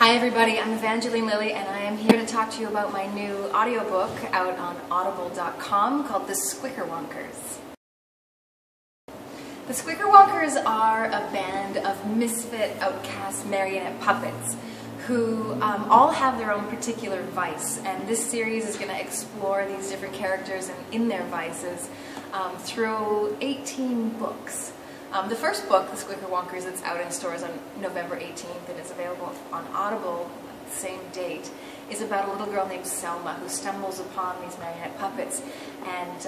Hi everybody, I'm Evangeline Lilly and I am here to talk to you about my new audiobook out on audible.com called The Squickerwonkers. The Squickerwonkers are a band of misfit, outcast marionette puppets who all have their own particular vice, and this series is going to explore these different characters and in their vices through 18 books. The first book, The Squickerwonkers, that's out in stores on November 18th and is available on Audible at the same date, is about a little girl named Selma who stumbles upon these marionette puppets and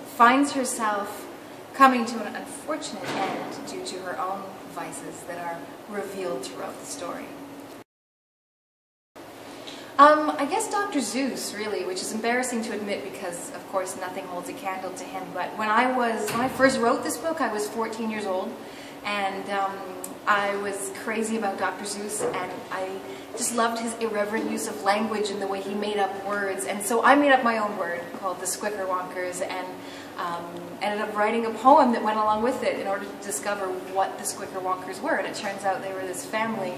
finds herself coming to an unfortunate end due to her own vices that are revealed throughout the story. I guess Dr. Seuss, really, which is embarrassing to admit because, of course, nothing holds a candle to him. But when I first wrote this book, I was 14 years old, and I was crazy about Dr. Seuss, and I just loved his irreverent use of language and the way he made up words. And so I made up my own word called The Squickerwonkers, and ended up writing a poem that went along with it in order to discover what the Squickerwonkers were. And it turns out they were this family.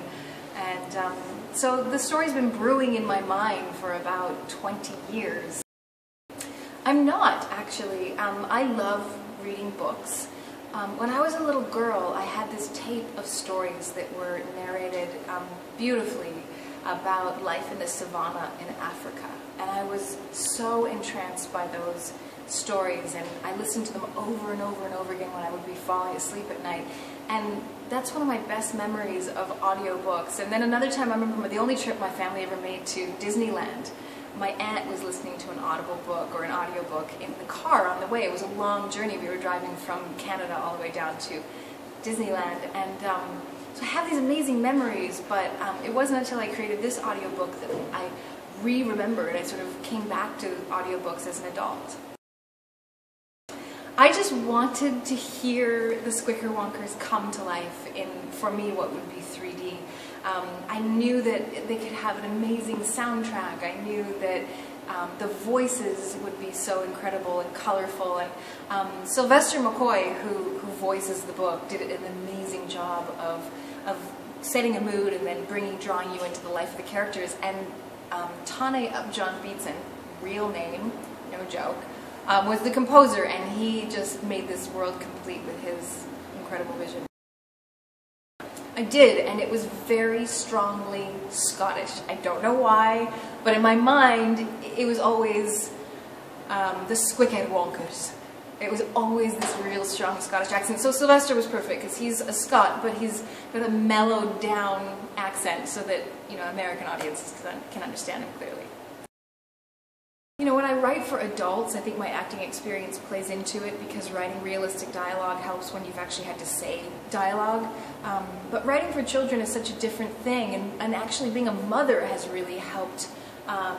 And so the story's been brewing in my mind for about 20 years. I'm not, actually. I love reading books. When I was a little girl, I had this tape of stories that were narrated beautifully about life in the savannah in Africa. And I was so entranced by those stories, and I listened to them over and over and over again when I would be falling asleep at night. And that's one of my best memories of audiobooks. And then another time, I remember the only trip my family ever made to Disneyland. My aunt was listening to an Audible book or an audiobook in the car on the way. It was a long journey. We were driving from Canada all the way down to Disneyland. And so I have these amazing memories, but it wasn't until I created this audiobook that I re-remembered. I sort of came back to audiobooks as an adult. I just wanted to hear the Squickerwonkers come to life in, for me, what would be 3D. I knew that they could have an amazing soundtrack. I knew that the voices would be so incredible and colorful. And Sylvester McCoy, who voices the book, did an amazing job of setting a mood and then drawing you into the life of the characters. And Tane Upjohn Beatson, real name, no joke, was the composer, and he just made this world complete with his incredible vision. I did, and it was very strongly Scottish. I don't know why, but in my mind, it was always the Squickerwonkers. It was always this real strong Scottish accent. So Sylvester was perfect, because he's a Scot, but he's got a mellowed down accent so that, you know, American audiences can understand him clearly. You know, when I write for adults, I think my acting experience plays into it, because writing realistic dialogue helps when you've actually had to say dialogue. But writing for children is such a different thing, and actually being a mother has really helped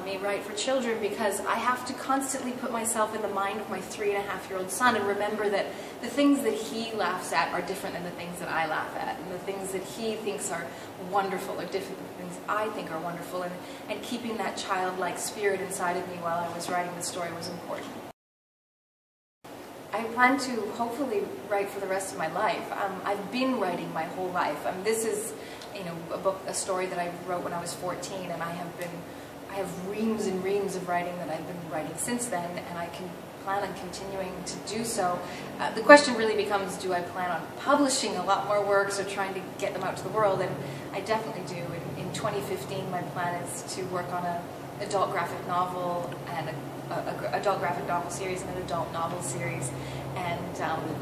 me write for children, because I have to constantly put myself in the mind of my 3.5-year-old son and remember that the things that he laughs at are different than the things that I laugh at, and the things that he thinks are wonderful are different than the things I think are wonderful, and keeping that childlike spirit inside of me while I was writing the story was important. I plan to hopefully write for the rest of my life. I've been writing my whole life. This is, you know, a story that I wrote when I was 14, and I have reams and reams of writing that I've been writing since then, and I can plan on continuing to do so. The question really becomes, do I plan on publishing a lot more works or trying to get them out to the world? And I definitely do. In 2015, my plan is to work on an adult graphic novel and an adult graphic novel series and an adult novel series. And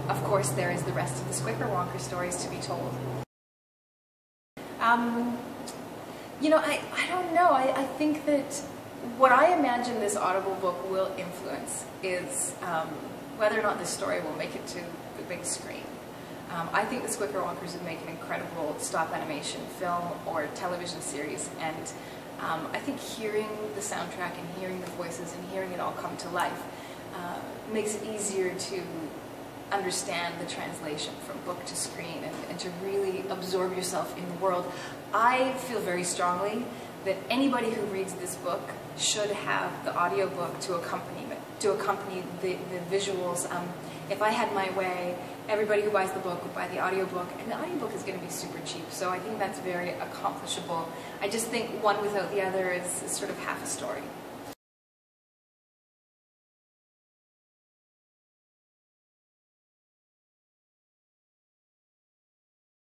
of course, there is the rest of the Squickerwonker stories to be told. You know, I don't know. I think that what I imagine this Audible book will influence is whether or not this story will make it to the big screen. I think the Squickerwonkers would make an incredible stop animation film or television series, and I think hearing the soundtrack and hearing the voices and hearing it all come to life makes it easier to understand the translation from book to screen and to really absorb yourself in the world. I feel very strongly that anybody who reads this book should have the audiobook to accompany the visuals. If I had my way, everybody who buys the book would buy the audiobook, and the audiobook is going to be super cheap. So I think that's very accomplishable. I just think one without the other is sort of half a story.